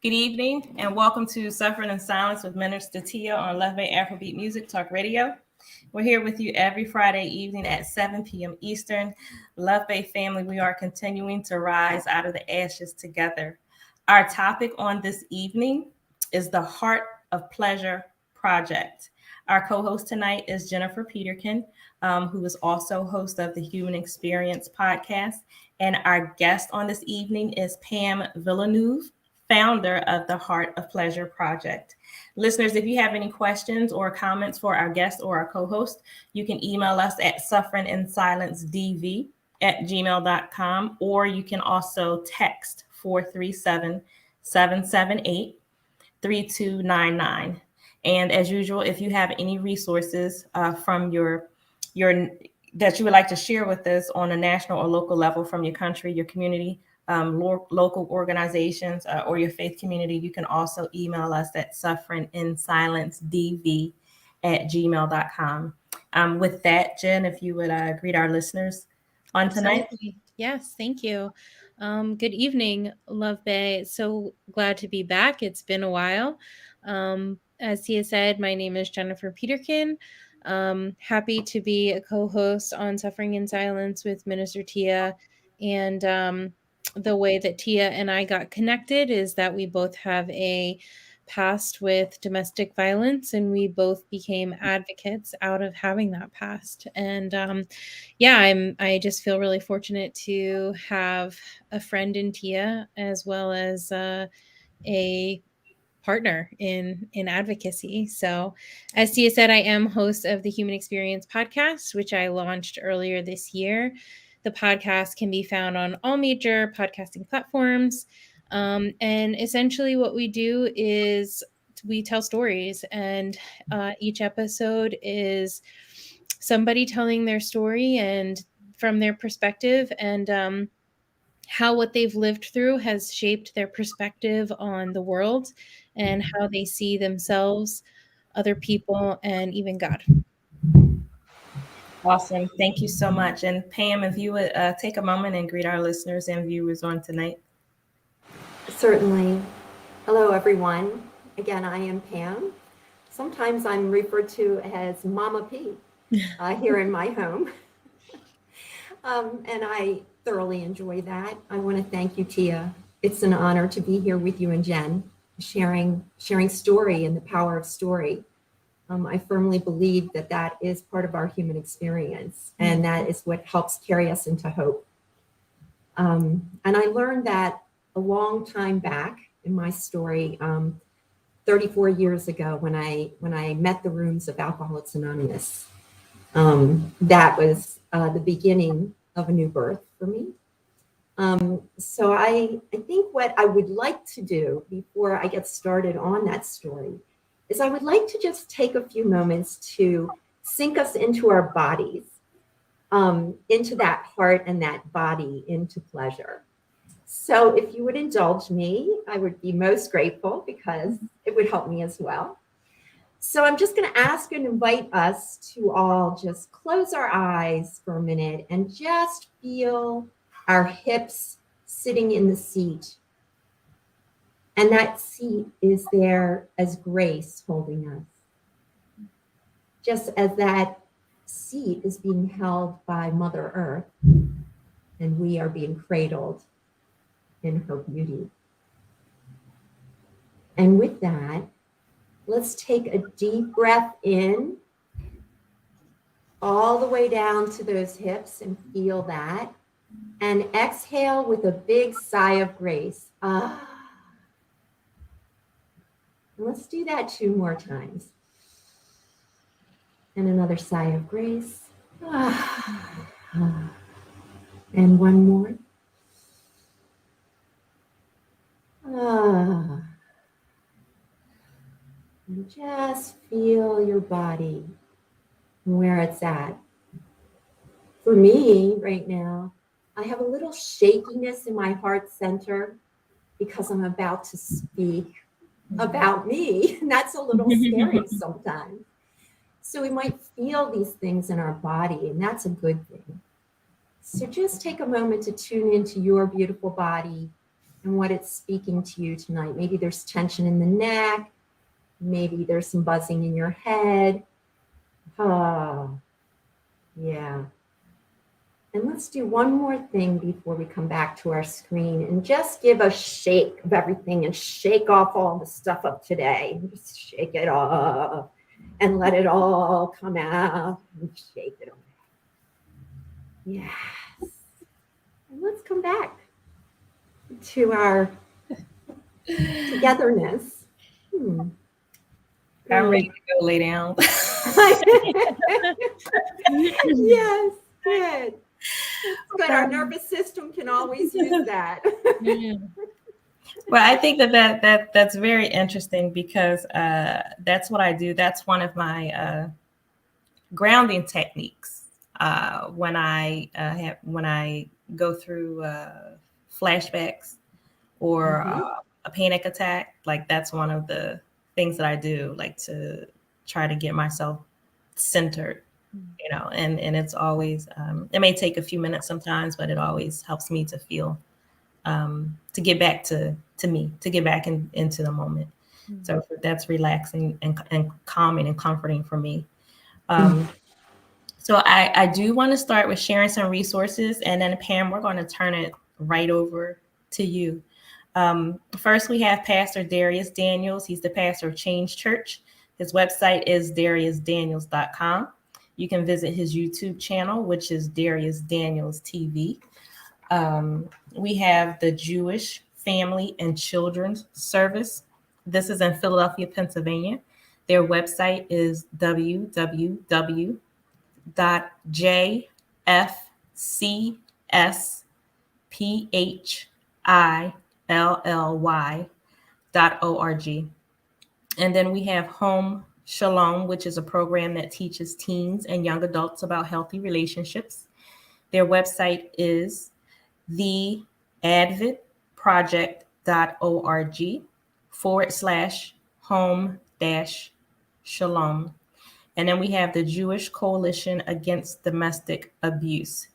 Good evening and welcome to Suffering in Silence with Minister Tia on Love Bay Afrobeat Music Talk Radio. We're here with you every Friday evening at 7 p.m. Eastern. Love Bay family, we are continuing to rise out of the ashes together. Our topic on this evening is the Heart of Pleasure Project. Our co-host tonight is Jennifer Peterkin, who is also host of the Human Experience podcast. And our guest on this evening is Pam Villeneuve, founder of the Heart of Pleasure Project. Listeners, if you have any questions or comments for our guest or our co-host, you can email us at sufferinginsilencedv@gmail.com, or you can also text 437-778-3299. And as usual, if you have any resources from your that you would like to share with us on a national or local level from your country, your community, local organizations, or your faith community, you can also email us at sufferinginsilencedv@gmail.com. With that, Jen, if you would greet our listeners on tonight. Absolutely. Yes, thank you. Good evening, Love Bay. So glad to be back. It's been a while. As Tia said, my name is Jennifer Peterkin. Happy to be a co-host on Suffering in Silence with Minister Tia. And the way that Tia and I got connected is that we both have a past with domestic violence, and we both became advocates out of having that past. And I just feel really fortunate to have a friend in Tia, as well as a partner in advocacy. So, as Tia said, I am host of the Human Experience podcast, which I launched earlier this year. The podcast can be found on all major podcasting platforms. And essentially, what we do is we tell stories, and each episode is somebody telling their story and from their perspective, and how what they've lived through has shaped their perspective on the world and how they see themselves, other people, and even God. Awesome. Thank you so much. And Pam, if you would take a moment and greet our listeners and viewers on tonight. Certainly. Hello, everyone. Again, I am Pam. Sometimes I'm referred to as Mama P here in my home. And I thoroughly enjoy that. I want to thank you, Tia. It's an honor to be here with you and Jen, sharing story and the power of story. I firmly believe that is part of our human experience, and that is what helps carry us into hope. And I learned that a long time back in my story, 34 years ago, when I met the rooms of Alcoholics Anonymous. That was the beginning of a new birth for me. So I think what I would like to do before I get started on that story is I would like to just take a few moments to sink us into our bodies, into that heart and that body, into pleasure. So if you would indulge me, I would be most grateful because it would help me as well. So I'm just going to ask and invite us to all just close our eyes for a minute and just feel our hips sitting in the seat. And that seat is there as grace holding us. Just as that seat is being held by Mother Earth, and we are being cradled in her beauty. And with that, let's take a deep breath in, all the way down to those hips, and feel that. And exhale with a big sigh of grace. Let's do that 2 more times. And another sigh of grace. And one more. And just feel your body and where it's at. For me right now, I have a little shakiness in my heart center because I'm about to speak about me. And that's a little scary sometimes. So we might feel these things in our body, and that's a good thing. So just take a moment to tune into your beautiful body and what it's speaking to you tonight. Maybe there's tension in the neck. Maybe there's some buzzing in your head. Oh, yeah. And let's do one more thing before we come back to our screen and just give a shake of everything and shake off all the stuff of today. Just shake it off and let it all come out and shake it away. Yes. And let's come back to our togetherness. I'm ready to go lay down. Yes, good. But our nervous system can always use that. Well, I think that's very interesting because that's what I do. That's one of my grounding techniques when I go through flashbacks or a panic attack. Like that's one of the things that I do, like to try to get myself centered. And it's always, it may take a few minutes sometimes, but it always helps me to feel, to get back to me, to get back into the moment. Mm-hmm. So that's relaxing and calming and comforting for me. So I do want to start with sharing some resources, and then Pam, we're going to turn it right over to you. First, we have Pastor Darius Daniels. He's the pastor of Change Church. His website is dariusdaniels.com. You can visit his YouTube channel, which is Darius Daniels TV. We have the Jewish Family and Children's Service. This is in Philadelphia, Pennsylvania. Their website is www.jfcsphill.org. And then we have Home Shalom, which is a program that teaches teens and young adults about healthy relationships. Their website is theadventproject.org/home-shalom. And then we have the Jewish Coalition Against Domestic Abuse.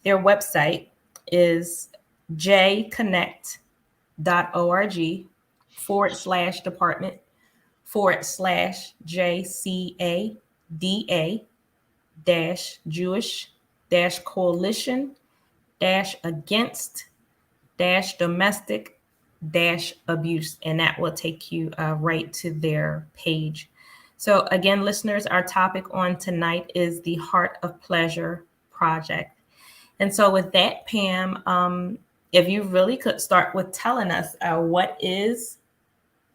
Their website is department/Jewish-Coalition-Against-Domestic-Abuse, and that will take you right to their page. So again, listeners, our topic on tonight is the Heart of Pleasure Project. And so with that, Pam, if you really could start with telling us what is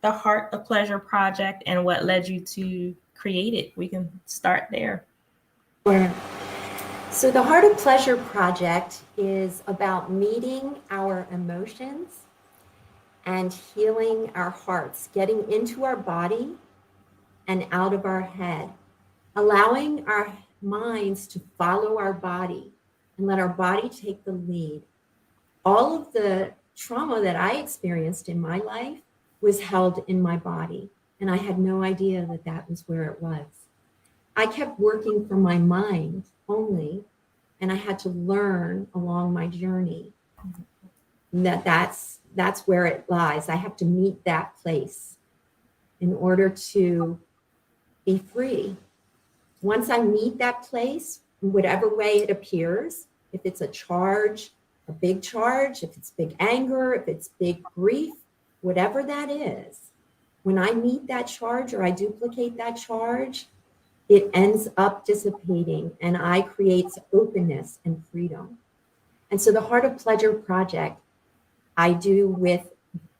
the Heart of Pleasure Project and what led you to create it, we can start there. Sure. So the Heart of Pleasure Project is about meeting our emotions and healing our hearts, getting into our body and out of our head, allowing our minds to follow our body and let our body take the lead. All of the trauma that I experienced in my life was held in my body, and I had no idea that that was where it was. I kept working from my mind only, and I had to learn along my journey that that's where it lies. I have to meet that place in order to be free. Once I meet that place, in whatever way it appears, if it's a charge, a big charge, if it's big anger, if it's big grief, whatever that is, when I meet that charge or I duplicate that charge, it ends up dissipating and I create openness and freedom. And so the Heart of Pleasure Project, I do with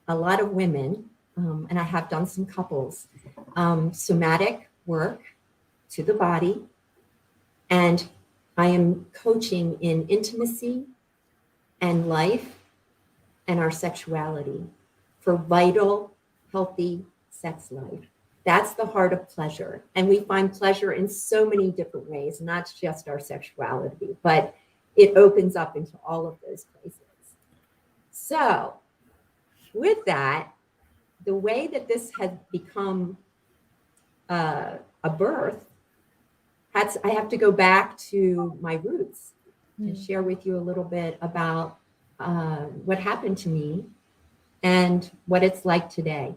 a lot of women, and I have done some couples, somatic work to the body, and I am coaching in intimacy and life and our sexuality for vital, healthy sex life. That's the Heart of Pleasure. And we find pleasure in so many different ways, not just our sexuality, but it opens up into all of those places. So with that, the way that this has become a birth, I have to go back to my roots and share with you a little bit about what happened to me and what it's like today.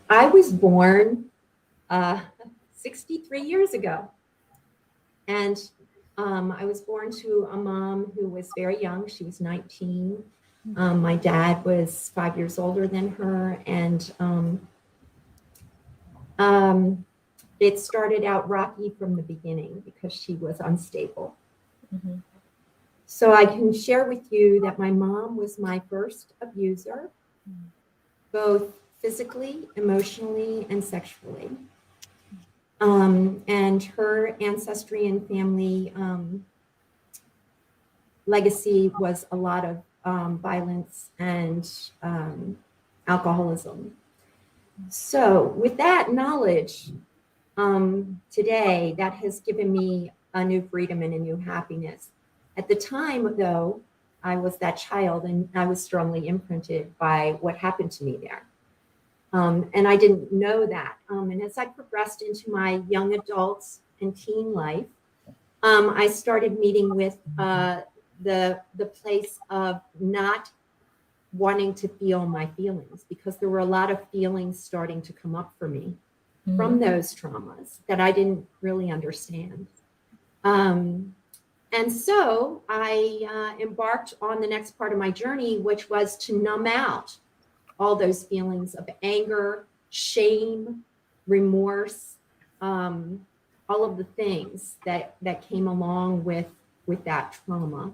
I was born 63 years ago, and I was born to a mom who was very young. She was 19. My dad was 5 years older than her, and it started out rocky from the beginning because she was unstable. Mm-hmm. So I can share with you that my mom was my first abuser, both physically, emotionally, and sexually. And her ancestry and family legacy was a lot of violence and alcoholism. So with that knowledge, today, that has given me a new freedom and a new happiness. At the time, though, I was that child and I was strongly imprinted by what happened to me there. And I didn't know that. And as I progressed into my young adult and teen life, I started meeting with the place of not wanting to feel my feelings, because there were a lot of feelings starting to come up for me from those traumas that I didn't really understand. And so I embarked on the next part of my journey, which was to numb out all those feelings of anger, shame, remorse, all of the things that came along with that trauma.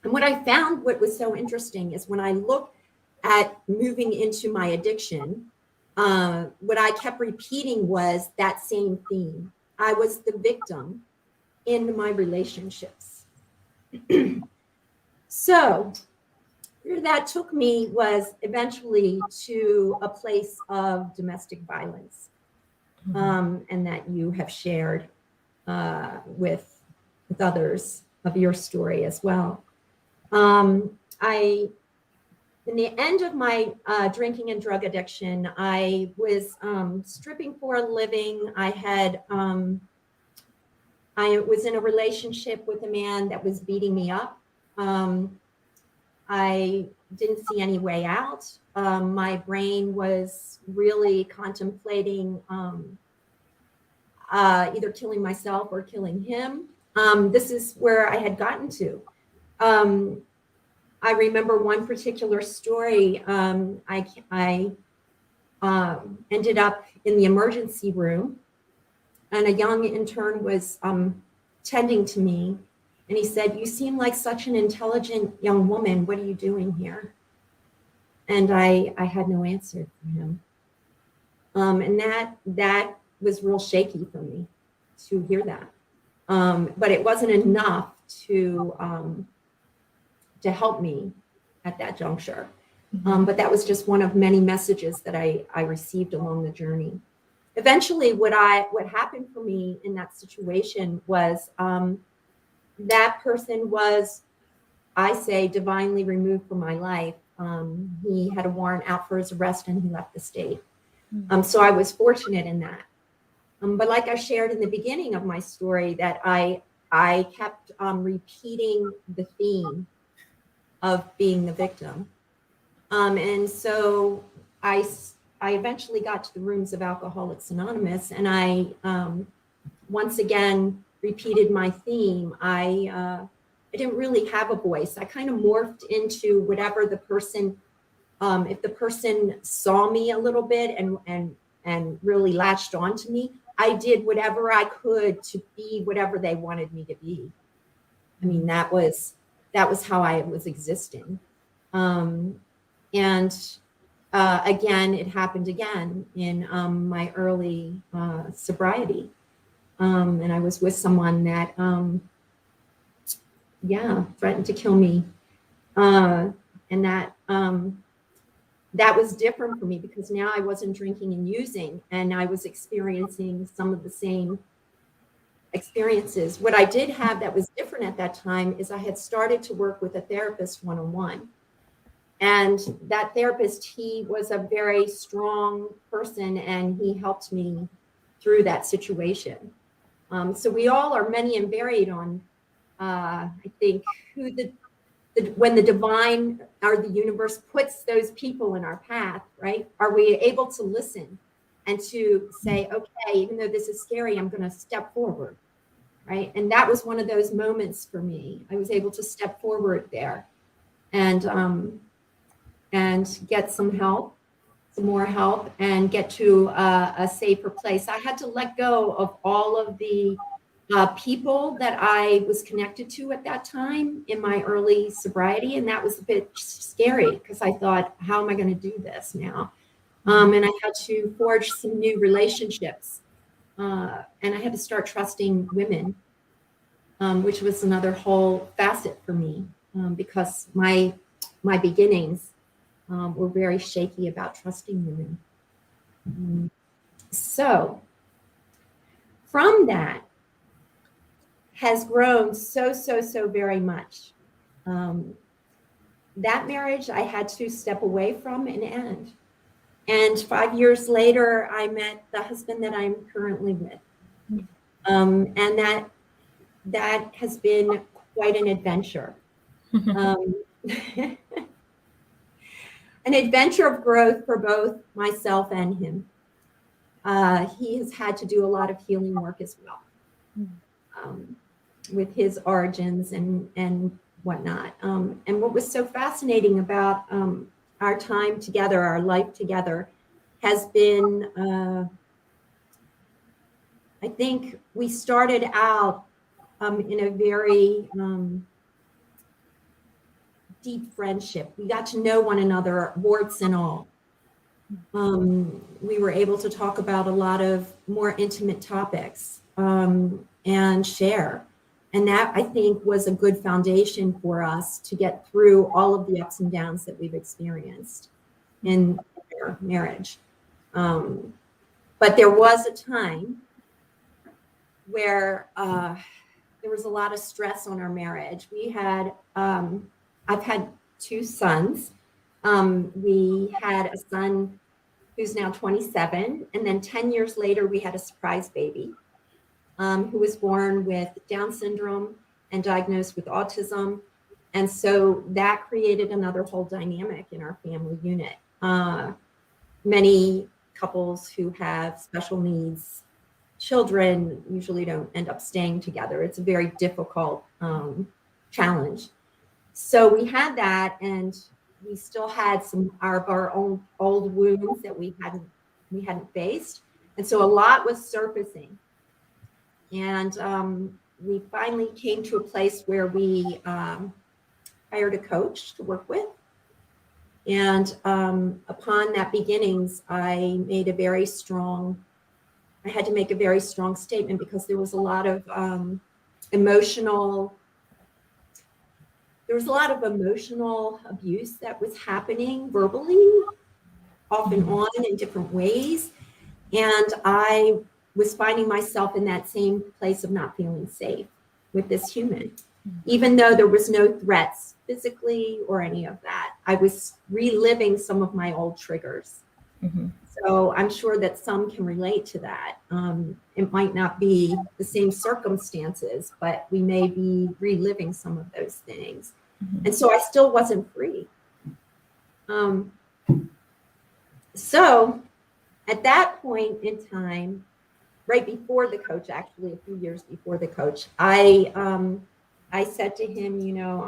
And what I found, what was so interesting, is when I looked at moving into my addiction, what I kept repeating was that same theme. I was the victim in my relationships. So where that took me was eventually to a place of domestic violence, and that you have shared with others of your story as well. In the end of my drinking and drug addiction, I was stripping for a living. I was in a relationship with a man that was beating me up. I didn't see any way out. My brain was really contemplating either killing myself or killing him. This is where I had gotten to. I remember one particular story. I ended up in the emergency room, and a young intern was tending to me. And he said, "You seem like such an intelligent young woman. What are you doing here?" And I had no answer for him. And that was real shaky for me to hear that. But it wasn't enough to help me at that juncture. But that was just one of many messages that I received along the journey. Eventually, what happened for me in that situation was that person was, I say, divinely removed from my life. He had a warrant out for his arrest and he left the state. So I was fortunate in that. But like I shared in the beginning of my story, that I kept repeating the theme of being the victim. And so I eventually got to the rooms of Alcoholics Anonymous, and I once again repeated my theme. I didn't really have a voice. I kind of morphed into whatever the person, if the person saw me a little bit and really latched onto me, I did whatever I could to be whatever they wanted me to be. I mean, that was how I was existing. Again, it happened again in my early sobriety. And I was with someone that, threatened to kill me. And that was different for me, because now I wasn't drinking and using, and I was experiencing some of the same experiences. What I did have that was different at that time is I had started to work with a therapist one-on-one. And that therapist, he was a very strong person, and he helped me through that situation. So we all are many and varied on, I think, who the when the divine or the universe puts those people in our path, right? Are we able to listen and to say, okay, even though this is scary, I'm going to step forward, right? And that was one of those moments for me. I was able to step forward there and get some help, some more help, and get to a safer place. I had to let go of all of the people that I was connected to at that time in my early sobriety. And that was a bit scary because I thought, how am I going to do this now? And I had to forge some new relationships. And I had to start trusting women, which was another whole facet for me because my beginnings were very shaky about trusting women. So from that, has grown so very much. That marriage I had to step away from and end. And 5 years later, I met the husband that I'm currently with. And that has been quite an adventure. An adventure of growth for both myself and him. He has had to do a lot of healing work as well. With his origins and whatnot. And what was so fascinating about our time together, our life together, has been, I think we started out in a very deep friendship. We got to know one another, warts and all. We were able to talk about a lot of more intimate topics and share. And that, I think, was a good foundation for us to get through all of the ups and downs that we've experienced in our marriage. But there was a time where there was a lot of stress on our marriage. We had, I've had 2 sons. We had a son who's now 27, and then 10 years later, we had a surprise baby. Who was born with Down syndrome and diagnosed with autism. And so that created another whole dynamic in our family unit. Many couples who have special needs children usually don't end up staying together. It's a very difficult challenge. So we had that, and we still had some of our own old wounds that we hadn't faced. And so a lot was surfacing. And we finally came to a place where we hired a coach to work with. And upon that beginnings, I had to make a very strong statement because there was a lot of emotional abuse that was happening verbally, off and on in different ways. And I was finding myself in that same place of not feeling safe with this human, even though there was no threats physically or any of that. I was reliving some of my old triggers. So I'm sure that some can relate to that. It might not be the same circumstances, but we may be reliving some of those things. And so I still wasn't free. So at that point in time, right before the coach, actually a few years before the coach, I said to him,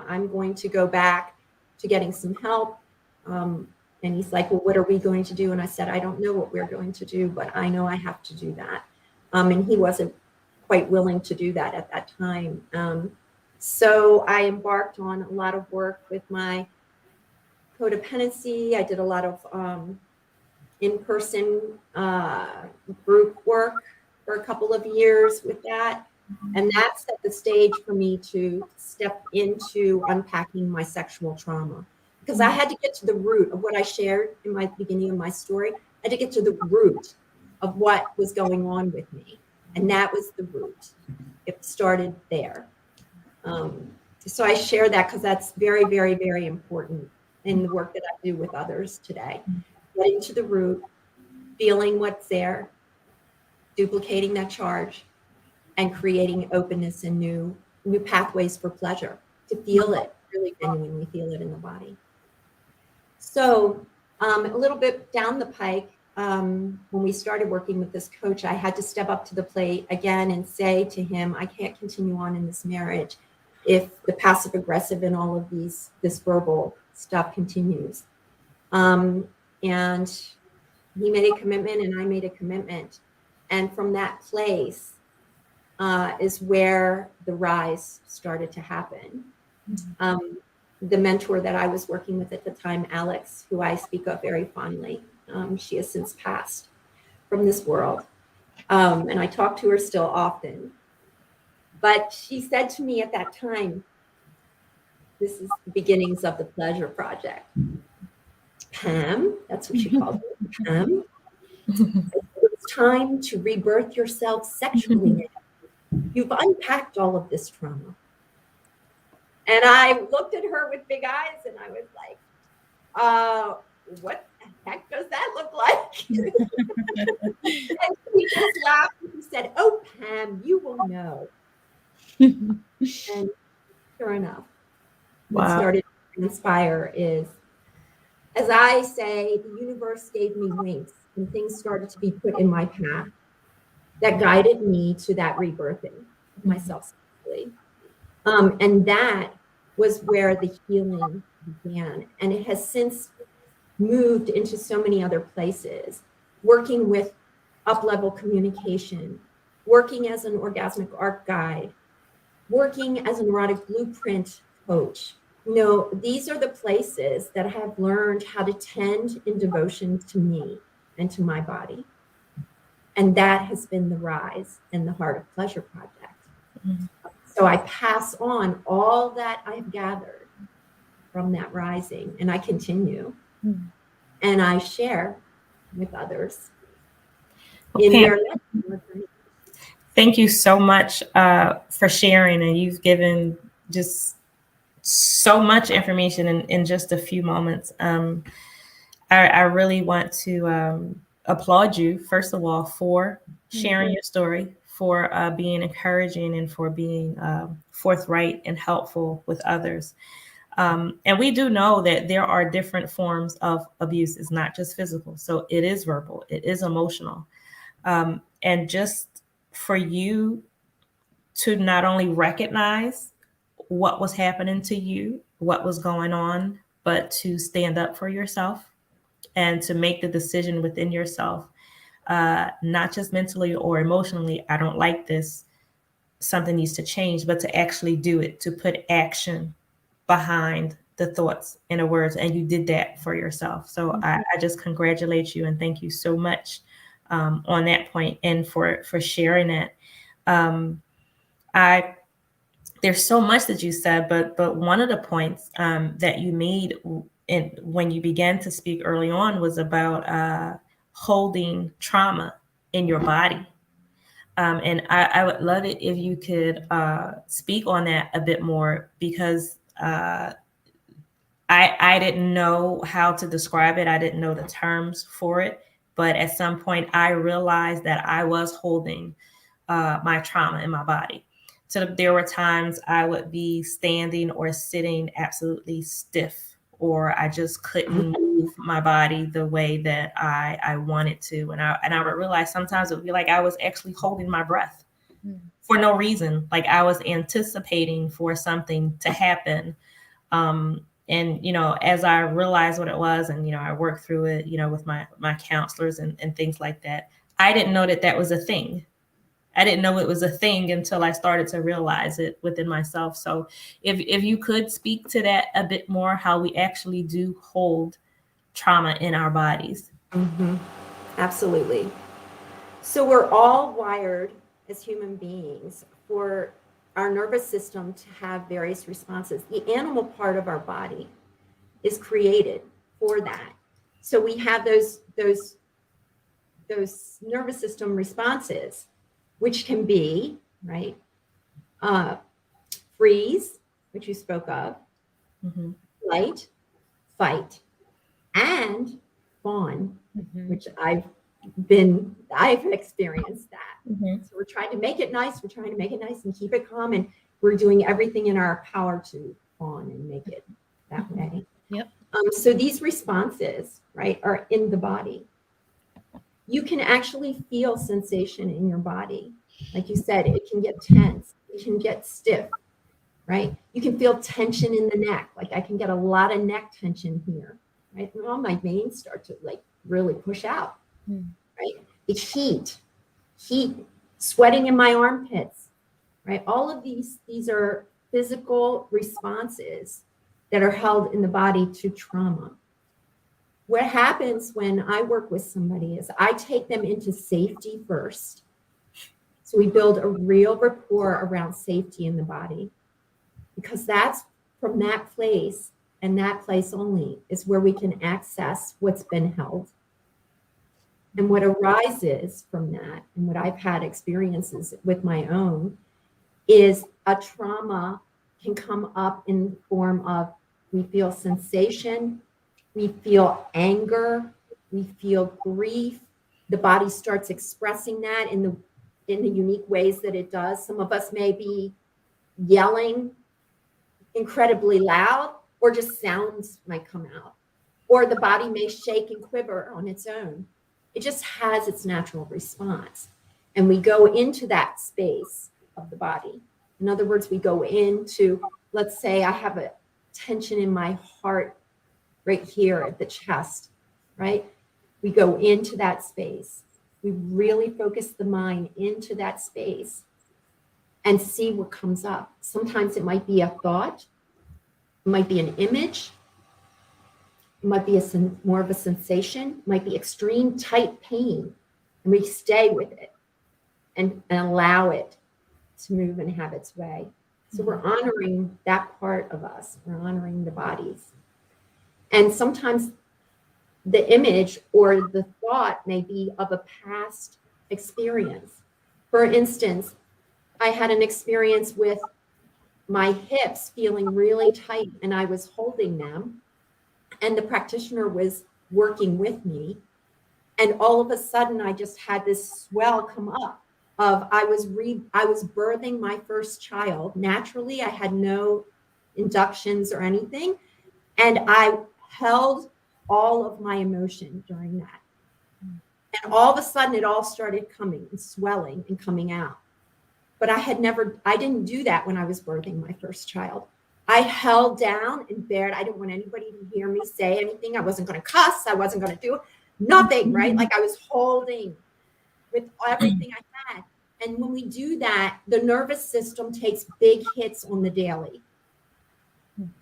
I'm going to go back to getting some help. And he's like, well, what are we going to do? And I said, I don't know what we're going to do, but I know I have to do that. And he wasn't quite willing to do that at that time. So I embarked on a lot of work with my codependency. I did a lot of in-person group work for a couple of years with that. And that set the stage for me to step into unpacking my sexual trauma. Because I had to get to the root of what I shared in my beginning of my story. I had to get to the root of what was going on with me. And that was the root. It started there. So I share that because that's very, very, very important in the work that I do with others today. Getting to the root, feeling what's there, duplicating that charge, and creating openness and new pathways for pleasure, to feel it really genuinely feel it in the body. So a little bit down the pike, when we started working with this coach, I had to step up to the plate again and say to him, I can't continue on in this marriage if the passive aggressive and all of this verbal stuff continues. And he made a commitment and I made a commitment. And from that place is where the rise started to happen. The mentor that I was working with at the time, Alex, who I speak of very fondly, she has since passed from this world. And I talk to her still often. But she said to me at that time, this is the beginnings of the Pleasure Project. Pam, that's what she called me, Pam. It's time to rebirth yourself sexually now. You've unpacked all of this trauma. And I looked at her with big eyes and I was like, what the heck does that look like? And she just laughed and she said, oh, Pam, you will know. And sure enough, what started to transpire is, as I say, the universe gave me winks and things started to be put in my path that guided me to that rebirthing of myself sexually. And that was where the healing began. And it has since moved into so many other places, working with up-level communication, working as an orgasmic art guide, working as an erotic blueprint coach. You know, these are the places that I have learned how to tend in devotion to me and to my body. And that has been the rise in the Heart of Pleasure Project. So I pass on all that I've gathered from that rising, and I continue, and I share with others in their life. Thank you so much for sharing, and you've given just so much information in just a few moments. I really want to applaud you, first of all, for sharing your story, for being encouraging, and for being forthright and helpful with others. And we do know that there are different forms of abuse. It's not just physical. So it is verbal, it is emotional. And just for you to not only recognize what was happening to you, what was going on, but to stand up for yourself and to make the decision within yourself, not just mentally or emotionally, I don't like this, something needs to change, but to actually do it, to put action behind the thoughts and the words. And you did that for yourself. So I just congratulate you and thank you so much on that point and for sharing it. There's so much that you said, but one of the points that you made when you began to speak early on was about holding trauma in your body. And I would love it if you could speak on that a bit more, because I didn't know how to describe it. I didn't know the terms for it. But at some point, I realized that I was holding my trauma in my body. So there were times I would be standing or sitting absolutely stiff, or I just couldn't move my body the way that I wanted to. And I would realize sometimes it would be like I was actually holding my breath for no reason. Like I was anticipating for something to happen. And, as I realized what it was and, I worked through it, with my counselors and things like that, I didn't know that was a thing. I didn't know it was a thing until I started to realize it within myself. So if you could speak to that a bit more, how we actually do hold trauma in our bodies. Absolutely. So we're all wired as human beings for our nervous system to have various responses. The animal part of our body is created for that. So we have those nervous system responses, which can be, right, freeze, which you spoke of, flight, fight, and fawn, which I've experienced that. So we're trying to make it nice. We're trying to make it nice and keep it calm. And we're doing everything in our power to on and make it that way. Yep. So these responses, right, are in the body. You can actually feel sensation in your body. Like you said, it can get tense, it can get stiff, right? You can feel tension in the neck. Like I can get a lot of neck tension here, right? And all my veins start to like really push out, right? It's heat, sweating in my armpits, right? All of these are physical responses that are held in the body to trauma. What happens when I work with somebody is I take them into safety first. So we build a real rapport around safety in the body, because that's from that place and that place only is where we can access what's been held. And what arises from that, and what I've had experiences with my own, is a trauma can come up in the form of we feel sensation, we feel anger, we feel grief. The body starts expressing that in the unique ways that it does. Some of us may be yelling incredibly loud, or just sounds might come out, or the body may shake and quiver on its own. It just has its natural response. And we go into that space of the body. In other words, we go into, let's say I have a tension in my heart right here at the chest, right? We go into that space. We really focus the mind into that space and see what comes up. Sometimes it might be a thought, it might be an image, it might be more of a sensation, it might be extreme tight pain, and we stay with it and allow it to move and have its way. So we're honoring that part of us, we're honoring the bodies. And sometimes the image or the thought may be of a past experience. For instance, I had an experience with my hips feeling really tight, and I was holding them, and the practitioner was working with me. And all of a sudden, I just had this swell come up of I was birthing my first child. Naturally, I had no inductions or anything. And I held all of my emotion during that. And all of a sudden, it all started coming and swelling and coming out. But I didn't do that when I was birthing my first child. I held down and bared. I didn't want anybody to hear me say anything. I wasn't going to cuss. I wasn't going to do nothing, right? Like I was holding with everything I had. And when we do that, the nervous system takes big hits on the daily.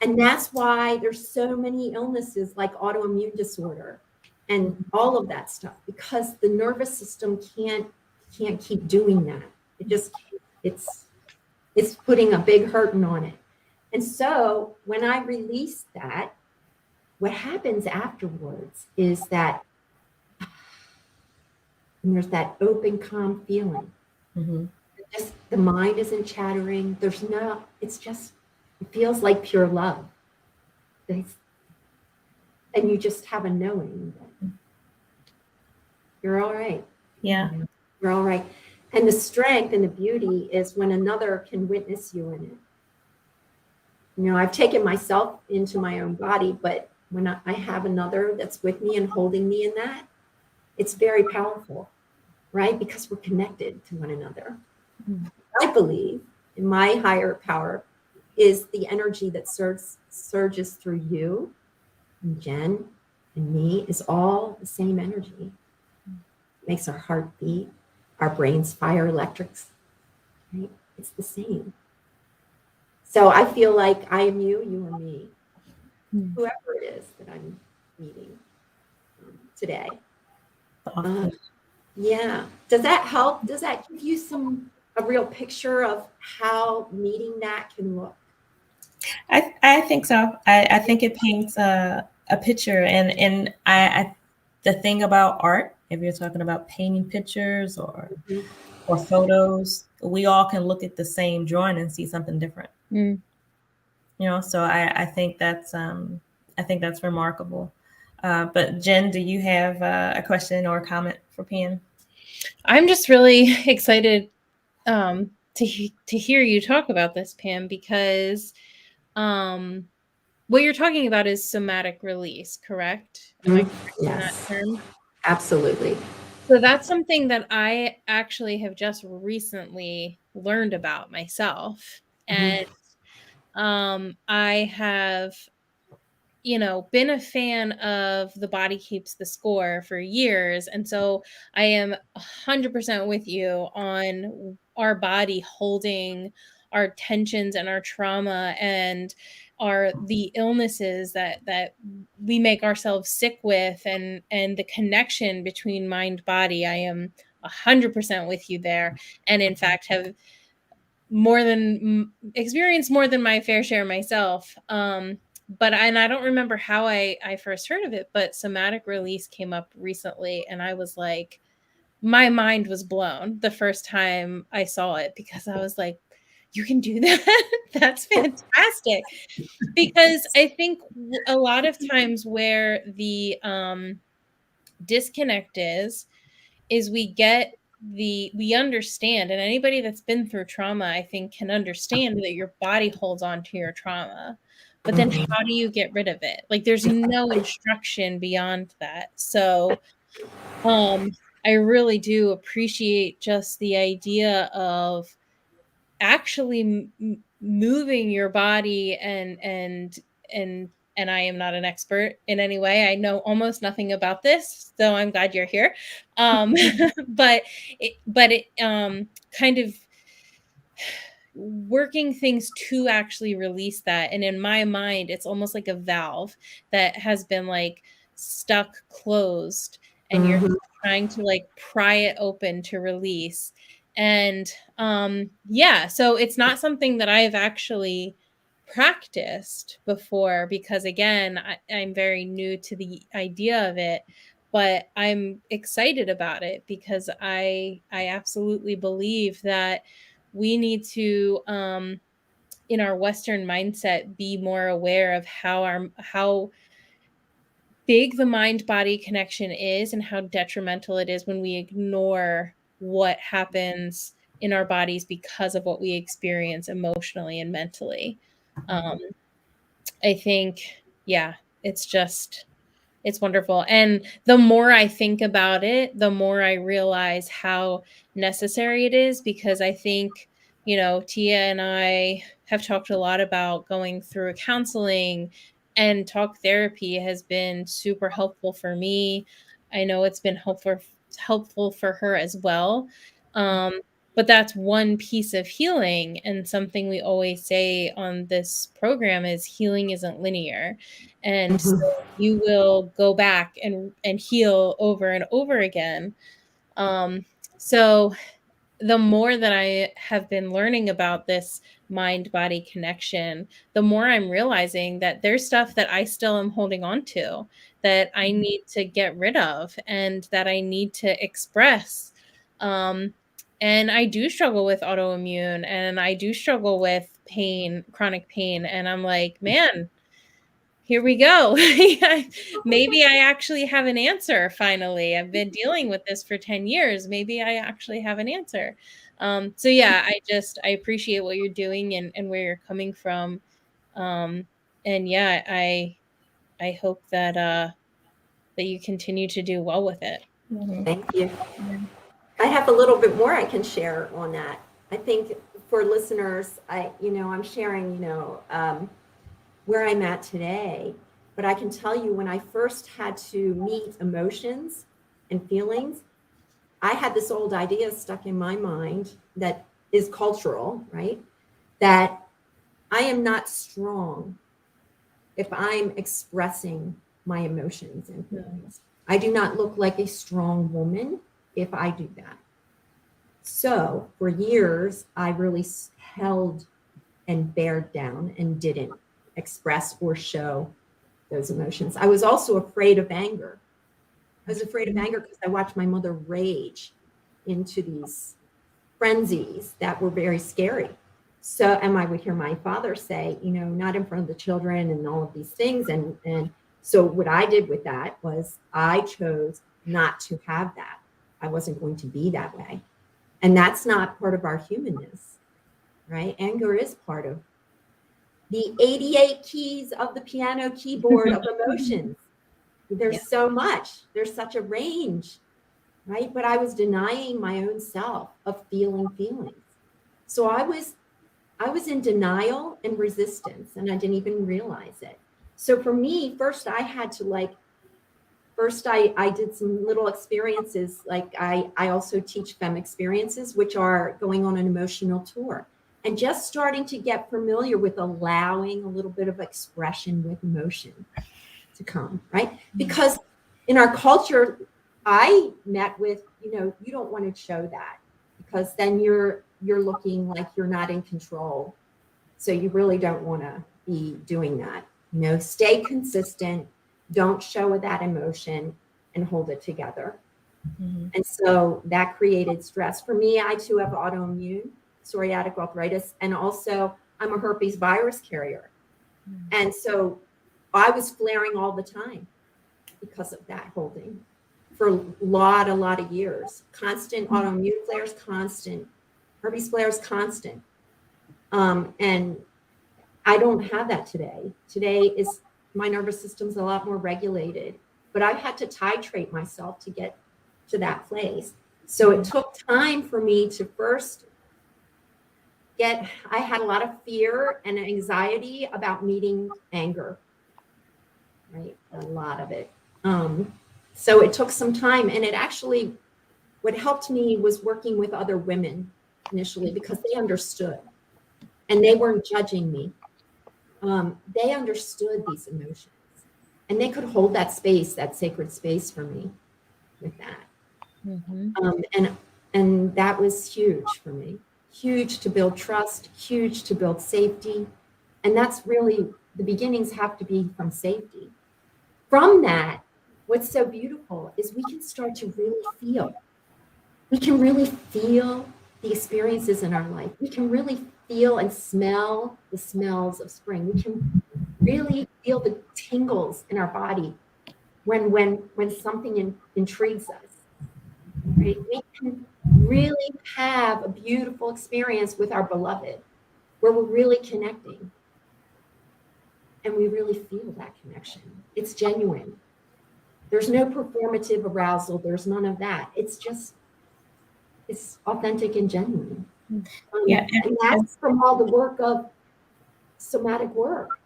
And that's why there's so many illnesses like autoimmune disorder and all of that stuff, because the nervous system can't keep doing that. It just, it's putting a big hurting on it. And so when I release that, what happens afterwards is that and there's that open, calm feeling. Mm-hmm. Just the mind isn't chattering. It feels like pure love. And you just have a knowing that you're all right. Yeah. You're all right. And the strength and the beauty is when another can witness you in it. You know, I've taken myself into my own body, but when I have another that's with me and holding me in that, it's very powerful, right? Because we're connected to one another. Mm-hmm. I believe in my higher power is the energy that surges through you and Jen and me is all the same energy. It makes our heart beat, our brains fire electrics, right? It's the same. So I feel like I am you, you are me, whoever it is that I'm meeting today. Yeah. Does that help? Does that give you a real picture of how meeting that can look? I think so. I think it paints a picture, and I the thing about art, if you're talking about painting pictures or photos, we all can look at the same drawing and see something different. You know, so I think that's remarkable. But Jen, do you have a question or a comment for Pam? I'm just really excited to hear you talk about this, Pam, because What you're talking about is somatic release, correct? Am I correct in that Yes, term? absolutely. So that's something that I actually have just recently learned about myself. And I have, been a fan of The Body Keeps the Score for years. And so I am 100% with you on our body holding our tensions and our trauma and the illnesses that we make ourselves sick with, and the connection between mind body. I am 100% with you there, and in fact have experienced more than my fair share myself. But I don't remember how I first heard of it, but somatic release came up recently, and I was like, my mind was blown the first time I saw it, because I was like, you can do that? That's fantastic. Because I think a lot of times where the disconnect is we understand, and anybody that's been through trauma, I think, can understand that your body holds on to your trauma, but then how do you get rid of it? Like, there's no instruction beyond that. So I really do appreciate just the idea of actually moving your body, and I am not an expert in any way. I know almost nothing about this, so I'm glad you're here. But it kind of working things to actually release that. And in my mind, it's almost like a valve that has been like stuck closed, and you're trying to like pry it open to release. And yeah, so it's not something that I've actually practiced before, because again, I'm very new to the idea of it, but I'm excited about it because I absolutely believe that we need to in our Western mindset be more aware of how big the mind body connection is, and how detrimental it is when we ignore what happens in our bodies because of what we experience emotionally and mentally. I think, yeah, it's wonderful. And the more I think about it, the more I realize how necessary it is, because I think, Tia and I have talked a lot about going through counseling, and talk therapy has been super helpful for me. I know it's been helpful for her as well. But that's one piece of healing. And something we always say on this program is healing isn't linear. And so you will go back and heal over and over again. So the more that I have been learning about this mind body connection, the more I'm realizing that there's stuff that I still am holding on to, that I need to get rid of, and that I need to express. And I do struggle with autoimmune, and I do struggle with pain, chronic pain. And I'm like, man, here we go. Maybe I actually have an answer finally. I've been dealing with this for 10 years. Maybe I actually have an answer. So yeah, I appreciate what you're doing, and where you're coming from. And yeah, I hope that that you continue to do well with it. Thank you. I have a little bit more I can share on that. I think for listeners, I'm sharing, where I'm at today, but I can tell you, when I first had to meet emotions and feelings, I had this old idea stuck in my mind that is cultural, right? That I am not strong if I'm expressing my emotions and feelings. I do not look like a strong woman if I do that. So for years, I really held and bared down and didn't express or show those emotions. I was also afraid of anger. I was afraid of anger because I watched my mother rage into these frenzies that were very scary. So, and I would hear my father say, not in front of the children and all of these things. And so what I did with that was I chose not to have that. I wasn't going to be that way. And that's not part of our humanness, right? Anger is part of the 88 keys of the piano keyboard of emotions. There's so much. There's such a range, right? But I was denying my own self of feeling feelings. So I was in denial and resistance, and I didn't even realize it. So for me, first I had to I did some little experiences. Like I also teach FEM experiences, which are going on an emotional tour, and just starting to get familiar with allowing a little bit of expression with emotion to come, right? Because in our culture, I met with, you don't want to show that, because then you're looking like you're not in control. So you really don't want to be doing that. Stay consistent, don't show that emotion, and hold it together. Mm-hmm. And so that created stress. For me, I too have autoimmune psoriatic arthritis, and also I'm a herpes virus carrier. Mm-hmm. And so I was flaring all the time because of that holding for a lot of years. Constant autoimmune flares, constant herpes flares, constant. And I don't have that today. Today my nervous system's a lot more regulated, but I've had to titrate myself to get to that place. So it took time for me to first I had a lot of fear and anxiety about meeting anger, right? A lot of it. So it took some time, and it actually, what helped me was working with other women initially, because they understood and they weren't judging me. They understood these emotions, and they could hold that space, that sacred space for me with that. Mm-hmm. And that was huge for me, huge to build trust, huge to build safety. And that's really, the beginnings have to be from safety. From that, what's so beautiful is we can start to really feel. We can really feel the experiences in our life. We can really feel and smell the smells of spring. We can really feel the tingles in our body when something intrigues us. Right? We can really have a beautiful experience with our beloved, where we're really connecting. And we really feel that connection. It's genuine. There's no performative arousal. There's none of that. It's authentic and genuine. And that's from all the work of somatic work.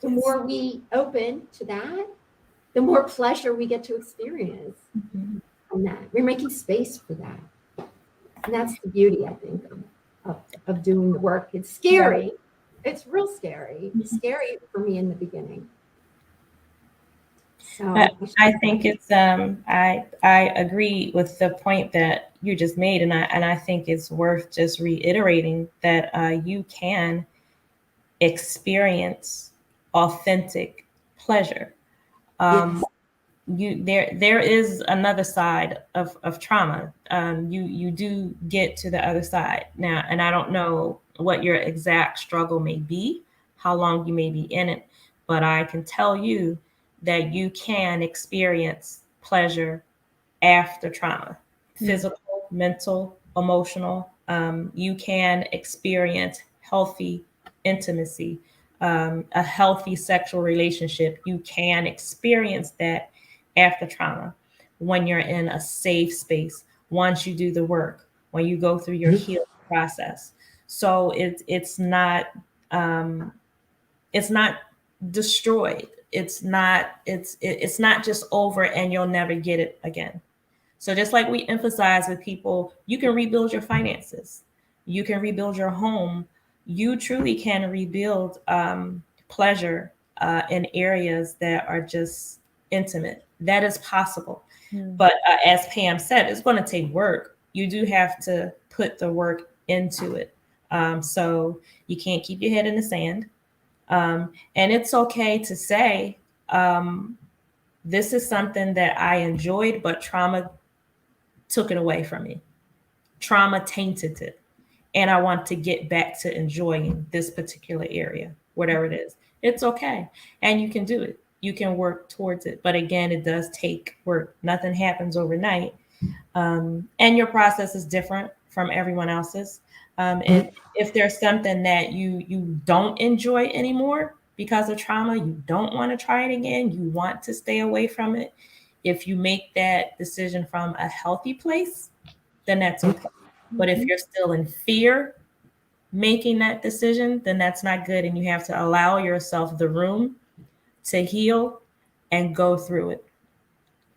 The more we open to that, the more pleasure we get to experience from that. We're making space for that. And that's the beauty, I think, of doing the work. It's scary. It's real scary. It's scary for me in the beginning. So I think it's I agree with the point that you just made, and I think it's worth just reiterating that you can experience authentic pleasure. yes. There is another side of trauma. You do get to the other side now, and I don't know what your exact struggle may be, how long you may be in it, but I can tell you that you can experience pleasure after trauma, physical, mental, emotional. You can experience healthy intimacy, a healthy sexual relationship. You can experience that after trauma when you're in a safe space, once you do the work, when you go through your healing process. So it's not destroyed. It's not just over and you'll never get it again. So just like we emphasize with people, you can rebuild your finances, you can rebuild your home, you truly can rebuild pleasure in areas that are just intimate. That is possible. But as Pam said, it's going to take work. You do have to put the work into it. So you can't keep your head in the sand. And it's okay to say, this is something that I enjoyed, but trauma took it away from me. Trauma tainted it. And I want to get back to enjoying this particular area, whatever it is. It's okay. And you can do it. You can work towards it. But again, it does take work. Nothing happens overnight. And your process is different from everyone else's. And if there's something that you don't enjoy anymore because of trauma, you don't want to try it again, you want to stay away from it. If you make that decision from a healthy place, then that's okay. But if you're still in fear making that decision, then that's not good. And you have to allow yourself the room to heal and go through it.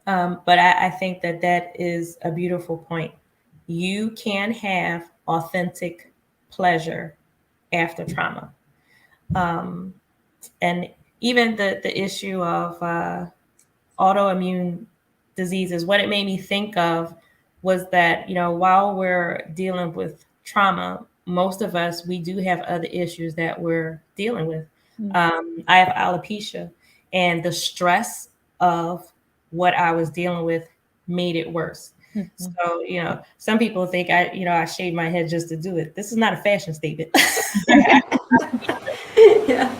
But I think that that is a beautiful point. You can have authentic pleasure after trauma. And even the issue of autoimmune diseases, what it made me think of was that, while we're dealing with trauma, most of us, we do have other issues that we're dealing with. I have alopecia, and the stress of what I was dealing with made it worse. So, some people think I shaved my head just to do it. This is not a fashion statement. Yeah.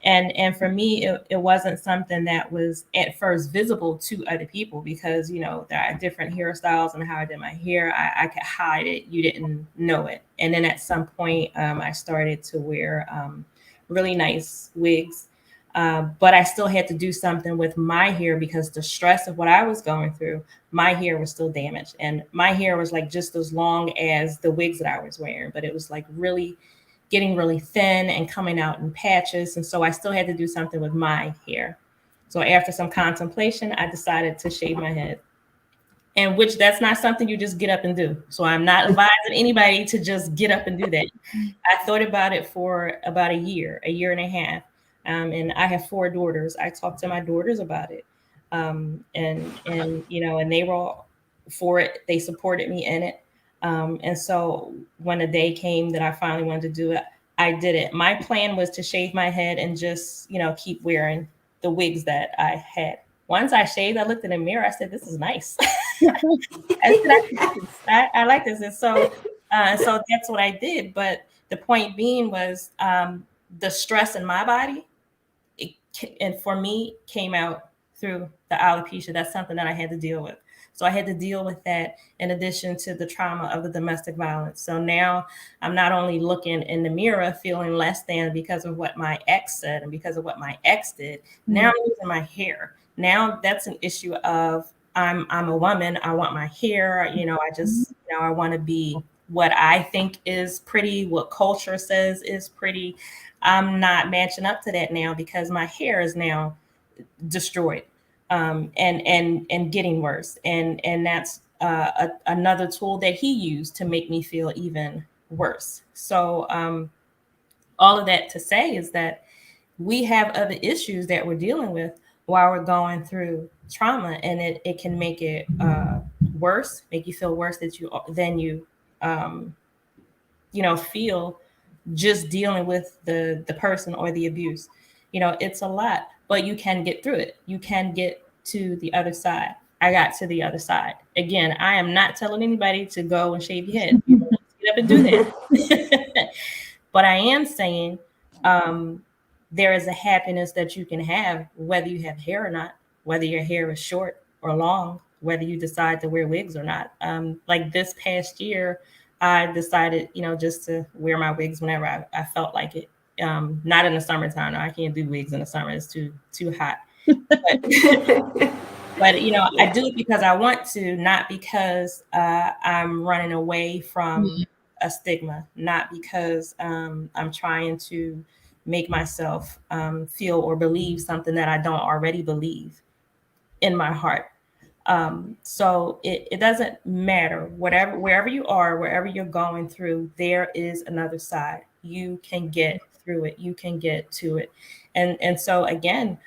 And for me, it wasn't something that was at first visible to other people because, there are different hairstyles and how I did my hair. I could hide it. You didn't know it. And then at some point, I started to wear really nice wigs. But I still had to do something with my hair because the stress of what I was going through, my hair was still damaged. And my hair was like just as long as the wigs that I was wearing, but it was like getting really thin and coming out in patches. And so I still had to do something with my hair. So after some contemplation, I decided to shave my head. And which that's not something you just get up and do. So I'm not advising anybody to just get up and do that. I thought about it for about a year and a half. And I have 4 daughters. I talked to my daughters about it. And they were all for it. They supported me in it. And so when the day came that I finally wanted to do it, I did it. My plan was to shave my head and just, keep wearing the wigs that I had. Once I shaved, I looked in the mirror. I said, "This is nice." I like this. And so that's what I did. But the point being was the stress in my body, and for me, came out through the alopecia. That's something that I had to deal with. So I had to deal with that in addition to the trauma of the domestic violence. So now I'm not only looking in the mirror feeling less than because of what my ex said and because of what my ex did. Now I'm losing my hair. Now that's an issue of I'm a woman. I want my hair. I want to be what I think is pretty, what culture says is pretty. I'm not matching up to that now because my hair is now destroyed. And getting worse. And that's another tool that he used to make me feel even worse. So all of that to say is that we have other issues that we're dealing with while we're going through trauma, and it can make it worse, make you feel worse than you feel just dealing with the person or the abuse. It's a lot, but you can get through it. You can get to the other side. I got to the other side. Again, I am not telling anybody to go and shave your head. Get up and do that. But I am saying there is a happiness that you can have whether you have hair or not, whether your hair is short or long, whether you decide to wear wigs or not. Like this past year, I decided, just to wear my wigs whenever I felt like it. Not in the summertime. No, I can't do wigs in the summer. It's too hot. But I do it because I want to, not because I'm running away from a stigma, not because I'm trying to make myself feel or believe something that I don't already believe in my heart. So it doesn't matter, wherever you are, wherever you're going through, there is another side. You can get through it. You can get to it. And so again,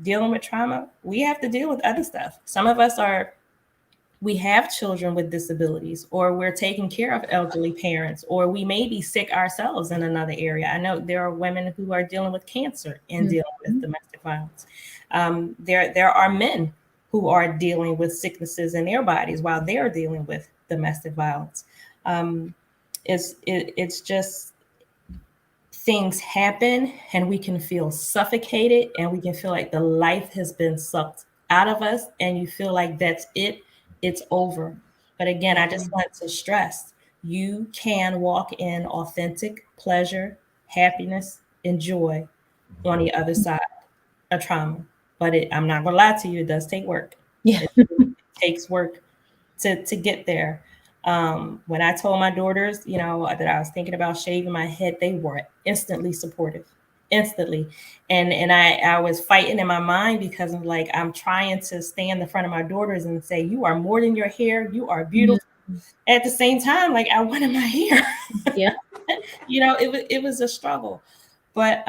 dealing with trauma, we have to deal with other stuff. Some of us we have children with disabilities, or we're taking care of elderly parents, or we may be sick ourselves in another area. I know there are women who are dealing with cancer and dealing with domestic violence. There are men who are dealing with sicknesses in their bodies while they're dealing with domestic violence. It's just things happen and we can feel suffocated and we can feel like the life has been sucked out of us and you feel like that's it, it's over. But again, I just want to stress, you can walk in authentic pleasure, happiness, and joy on the other side of trauma. But I'm not gonna lie to you, it does take work. Yeah. It takes work to get there. When I told my daughters, that I was thinking about shaving my head, they were instantly supportive, instantly. And I was fighting in my mind because I'm like, I'm trying to stand in front of my daughters and say, you are more than your hair. You are beautiful. At the same time, like I wanted my hair. Yeah. It was a struggle, but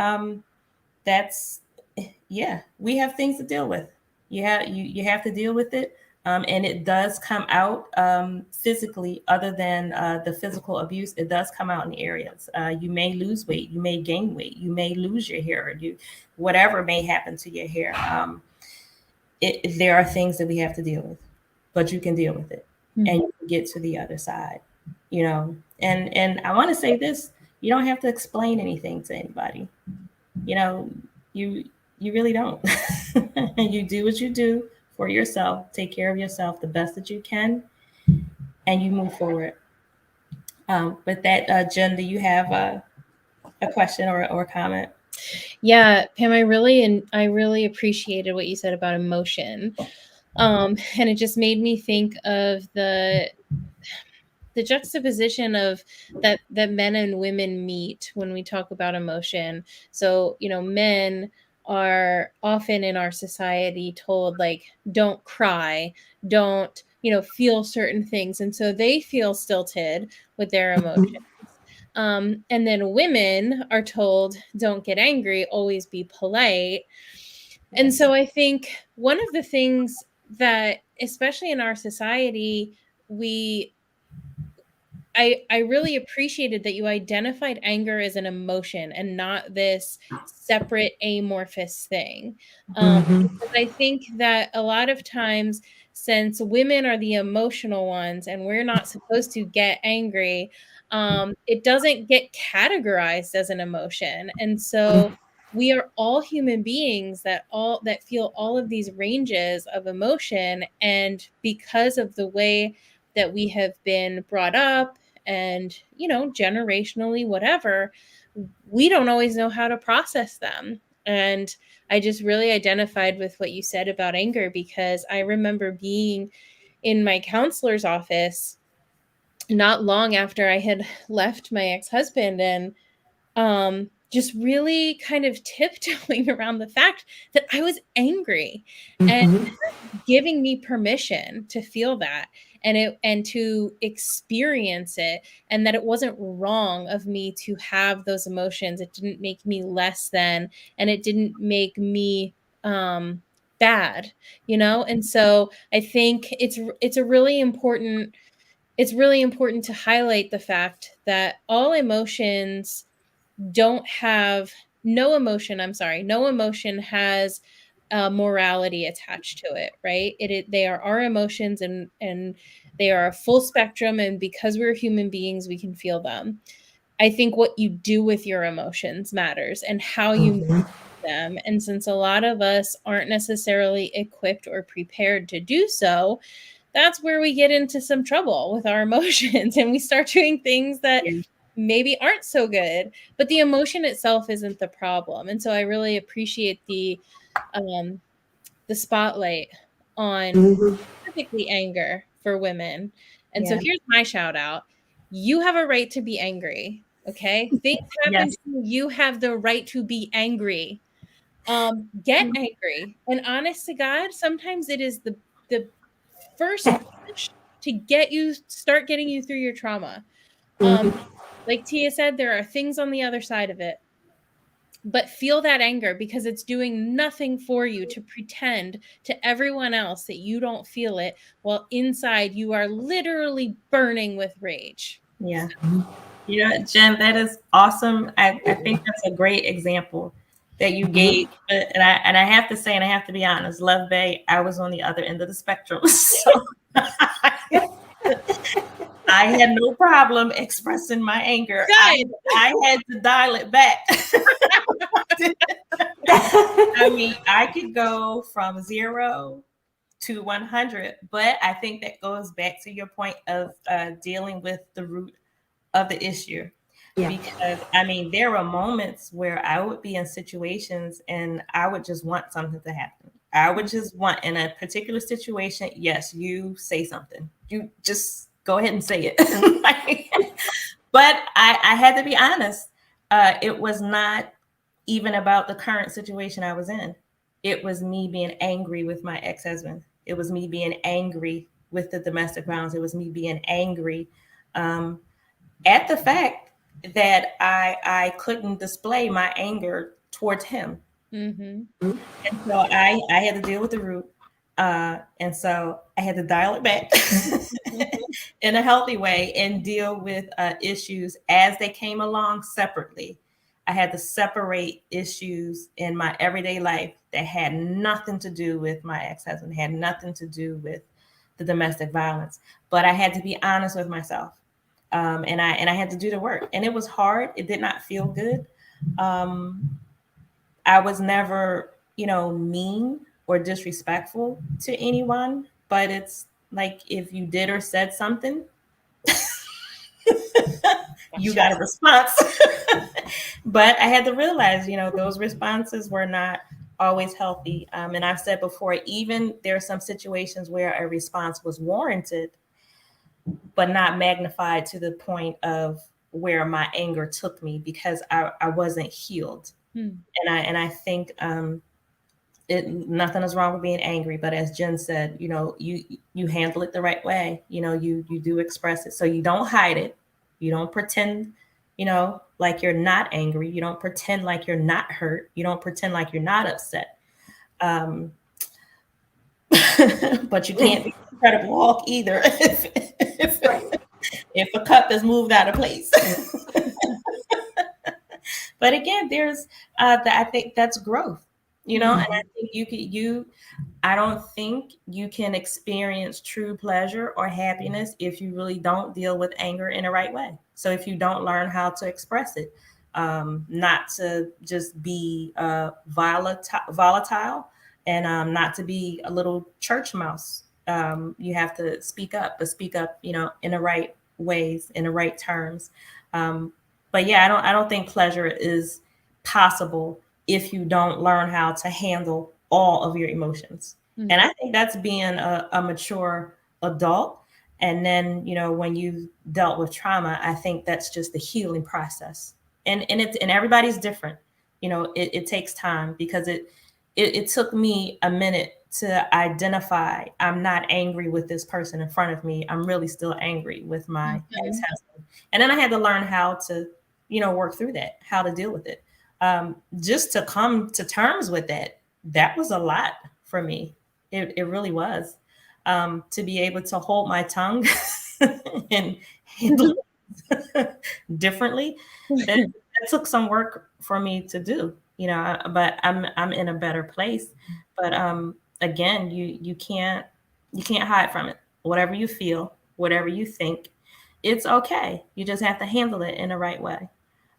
we have things to deal with. You have to deal with it. And it does come out physically, other than the physical abuse. It does come out in areas. You may lose weight, you may gain weight, you may lose your hair, whatever may happen to your hair. There are things that we have to deal with, but you can deal with it, and you can get to the other side. And I want to say this: you don't have to explain anything to anybody. You really don't. You do what you do for yourself, take care of yourself the best that you can, and you move forward. With that, Jen, do you have a question or a comment? Yeah, Pam, I really appreciated what you said about emotion. And it just made me think of the juxtaposition of that men and women meet when we talk about emotion. So, men are often in our society told, like, don't cry, don't, feel certain things. And so they feel stilted with their emotions. And then women are told, don't get angry, always be polite. And so I think one of the things that, especially in our society, I really appreciated that you identified anger as an emotion and not this separate amorphous thing. Because I think that a lot of times, since women are the emotional ones and we're not supposed to get angry, it doesn't get categorized as an emotion. And so we are all human beings that feel all of these ranges of emotion. And because of the way that we have been brought up, and generationally, whatever, we don't always know how to process them. And I just really identified with what you said about anger, because I remember being in my counselor's office not long after I had left my ex-husband, and just really kind of tiptoeing around the fact that I was angry, and giving me permission to feel that and to experience it, and that it wasn't wrong of me to have those emotions. It didn't make me less than, and it didn't make me bad, And so I think it's really important to highlight the fact that all emotions don't have no emotion has morality attached to it, right? They are our emotions, and they are a full spectrum, and because we're human beings, we can feel them. I think what you do with your emotions matters, and how you manage them. And since a lot of us aren't necessarily equipped or prepared to do so, that's where we get into some trouble with our emotions, and we start doing things that maybe aren't so good, but the emotion itself isn't the problem. And so I really appreciate the spotlight on specifically anger for women. And so here's my shout out. You have a right to be angry. Okay. Things happen to you. You have the right to be angry. Get angry. And honest to God, sometimes it is the first push to start getting you through your trauma. Like Tia said, there are things on the other side of it. But feel that anger, because it's doing nothing for you to pretend to everyone else that you don't feel it, while inside you are literally burning with rage. Yeah. Jen, that is awesome. I think that's a great example that you gave. And I have to say, and I have to be honest, Love Bay, I was on the other end of the spectrum. So I had no problem expressing my anger. I had to dial it back. I mean, I could go from 0 to 100, but I think that goes back to your point of dealing with the root of the issue. Yeah. Because I mean, there were moments where I would be in situations and I would just want something to happen. I would just want in a particular situation, yes, you say something. You just go ahead and say it. Like, but I had to be honest. It was not even about the current situation I was in. It was me being angry with my ex-husband. It was me being angry with the domestic violence. It was me being angry at the fact that I couldn't display my anger towards him. Mm-hmm. And so I had to deal with the root. And so I had to dial it back in a healthy way and deal with issues as they came along separately. I had to separate issues in my everyday life that had nothing to do with my ex-husband, had nothing to do with the domestic violence. But I had to be honest with myself. And I had to do the work. And it was hard. It did not feel good. I was never, mean or disrespectful to anyone, but it's like if you did or said something, you got a response. But I had to realize, those responses were not always healthy. And I've said before, even there are some situations where a response was warranted, but not magnified to the point of where my anger took me because I wasn't healed. And I think nothing is wrong with being angry, but as Jen said, you handle it the right way. You do express it, so you don't hide it. You don't pretend, like you're not angry. You don't pretend like you're not hurt. You don't pretend like you're not upset. But you can't be Incredible Hulk either. If a cup is moved out of place. But again, there's I think that's growth, and I think I don't think you can experience true pleasure or happiness if you really don't deal with anger in the right way. So if you don't learn how to express it, not to just be volatile and not to be a little church mouse. You have to speak up, but speak up, in the right ways, in the right terms. But yeah, I don't think pleasure is possible if you don't learn how to handle all of your emotions. Mm-hmm. And I think that's being a mature adult. And then, when you've dealt with trauma, I think that's just the healing process. And everybody's different. It takes time because it took me a minute to identify I'm not angry with this person in front of me. I'm really still angry with my ex-husband. And then I had to learn how to, work through that, how to deal with it. Just to come to terms with that was a lot for me. It really was. To be able to hold my tongue and handle it differently, that took some work for me to do, but I'm in a better place. But again, you can't hide from it. Whatever you feel, whatever you think, it's okay. You just have to handle it in the right way.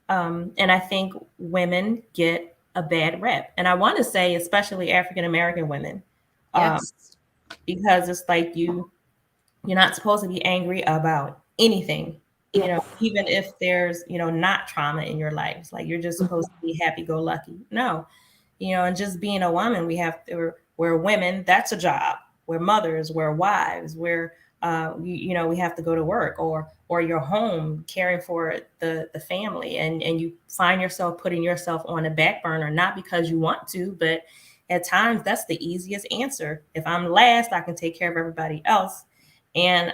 And I think women get a bad rep. And I want to say, especially African-American women, because it's like you're not supposed to be angry about anything, even if there's, not trauma in your life. It's like you're just supposed to be happy-go-lucky. No, and just being a woman, we're women, that's a job. We're mothers, we're wives, we're we have to go to work or you're home caring for the family and you find yourself putting yourself on a back burner, not because you want to, but at times that's the easiest answer. If I'm last, I can take care of everybody else. And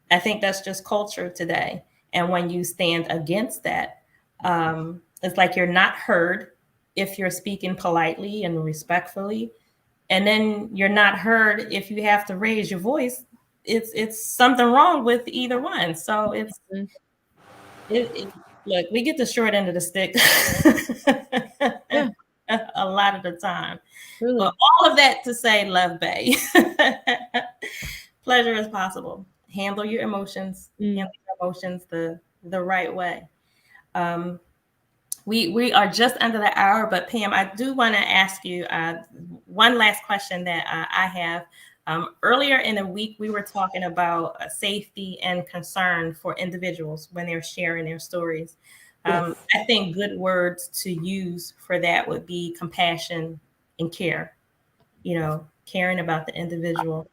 I think that's just culture today. And when you stand against that, it's like you're not heard if you're speaking politely and respectfully. And then you're not heard if you have to raise your voice. It's something wrong with either one. So look, we get the short end of the stick a lot of the time. Really? But all of that to say, Love Bae, pleasure is possible. Handle your emotions, the right way. We are just under the hour, but Pam, I do want to ask you one last question that I have. Earlier in the week, we were talking about safety and concern for individuals when they're sharing their stories. Yes. I think good words to use for that would be compassion and care. Caring about the individual,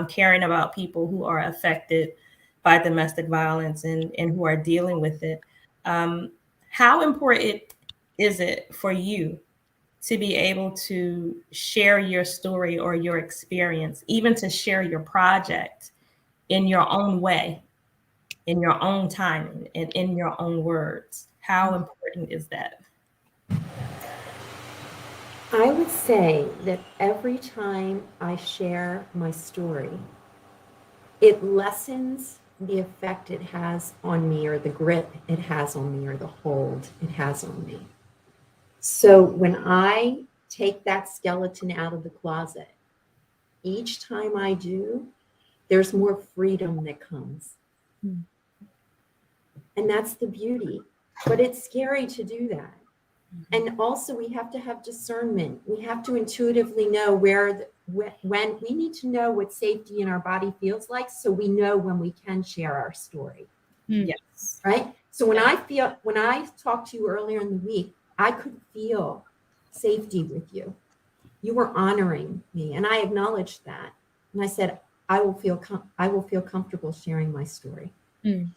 caring about people who are affected by domestic violence and who are dealing with it. How important is it for you to be able to share your story or your experience, even to share your project in your own way, in your own timing, and in your own words? How important is that? I would say that every time I share my story, it lessens the effect it has on me, or the grip it has on me, or the hold it has on me. So when I take that skeleton out of the closet, each time I do, there's more freedom that comes. Mm. And that's the beauty. But it's scary to do that. And also, we have to have discernment. We have to intuitively know when we need to know what safety in our body feels like, so we know when we can share our story. Yes. Right? So when I talked to you earlier in the week, I could feel safety with you. You were honoring me, and I acknowledged that. And I said, I will feel comfortable sharing my story. Mm.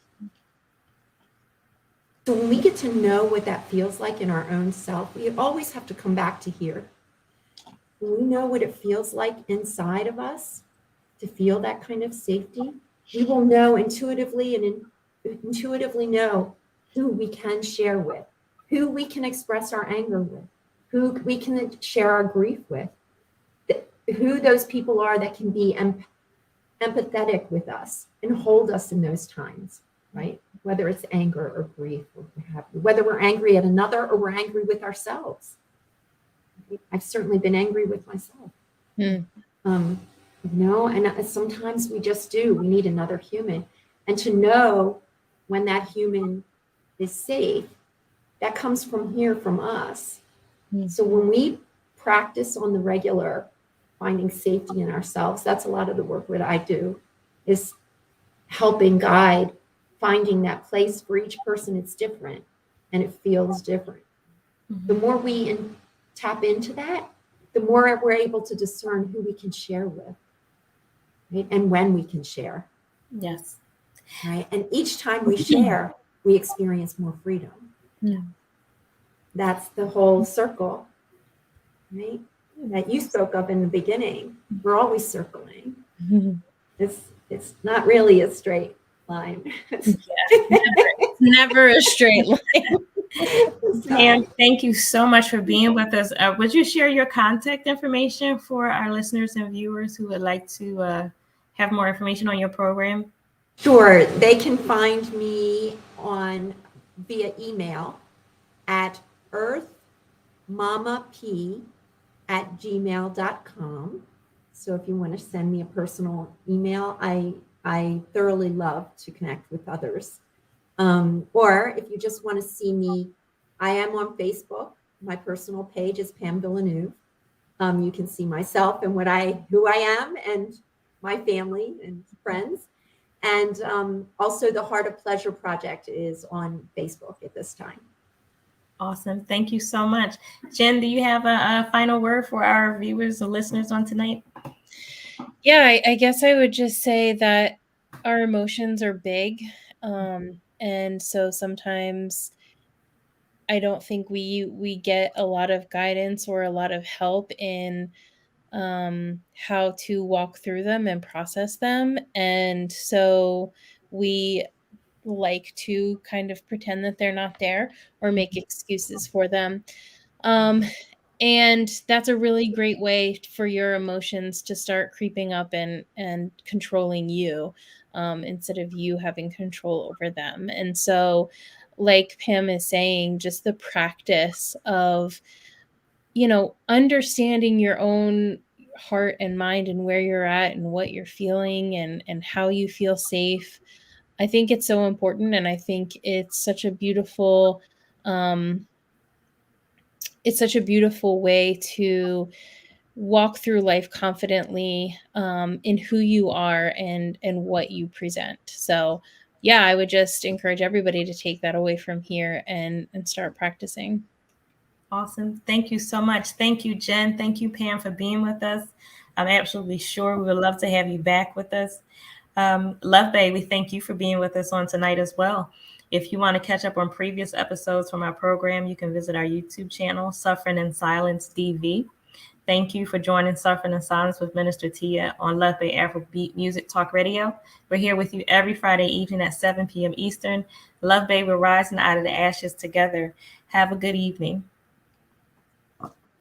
So when we get to know what that feels like in our own self, we always have to come back to here. When we know what it feels like inside of us to feel that kind of safety, we will know intuitively intuitively know who we can share with, who we can express our anger with, who we can share our grief with, who those people are that can be empathetic with us and hold us in those times, right? Whether it's anger or grief, or whether we're angry at another or we're angry with ourselves. I've certainly been angry with myself. Mm. And sometimes we just do. We need another human. And to know when that human is safe, that comes from here, from us. Mm. So when we practice on the regular, finding safety in ourselves, that's a lot of the work that I do, is helping guide, finding that place. For each person, it's different and it feels different. Mm-hmm. The more we tap into that, the more we're able to discern who we can share with, right? And when we can share. Yes. Right. And each time we share, we experience more freedom. Yeah. That's the whole circle, right? That you spoke of in the beginning. We're always circling. Mm. It's not really a straight line. Never a straight line. Pam, thank you so much for being with us. Would you share your contact information for our listeners and viewers who would like to have more information on your program? Sure. They can find me via email at earthmamap@gmail.com. So if you want to send me a personal email, I thoroughly love to connect with others. Or if you just want to see me, I am on Facebook. My personal page is Pam Villeneuve. You can see myself and who I am, and my family and friends. And also the Heart of Pleasure Project is on Facebook at this time. Awesome. Thank you so much. Jen, do you have a final word for our viewers and listeners on tonight? Yeah, I guess I would just say that our emotions are big. And so sometimes I don't think we get a lot of guidance or a lot of help in how to walk through them and process them. And so we like to kind of pretend that they're not there or make excuses for them. And that's a really great way for your emotions to start creeping up and controlling you, instead of you having control over them. And so, like Pam is saying, just the practice of, understanding your own heart and mind and where you're at and what you're feeling and how you feel safe. I think it's so important, and I think it's such a beautiful way to walk through life confidently in who you are and what you present. So yeah, I would just encourage everybody to take that away from here and start practicing. Awesome. Thank you so much. Thank you, Jen. Thank you, Pam, for being with us. I'm absolutely sure we would love to have you back with us. Love Bay, we thank you for being with us on tonight as well. If you want to catch up on previous episodes from our program, you can visit our YouTube channel, Suffering in Silence DV. Thank you for joining Suffering in Silence with Minister Tia on Love Bay Afrobeat Music Talk Radio. We're here with you every Friday evening at 7 p.m. Eastern. Love Bay, we're rising out of the ashes together. Have a good evening.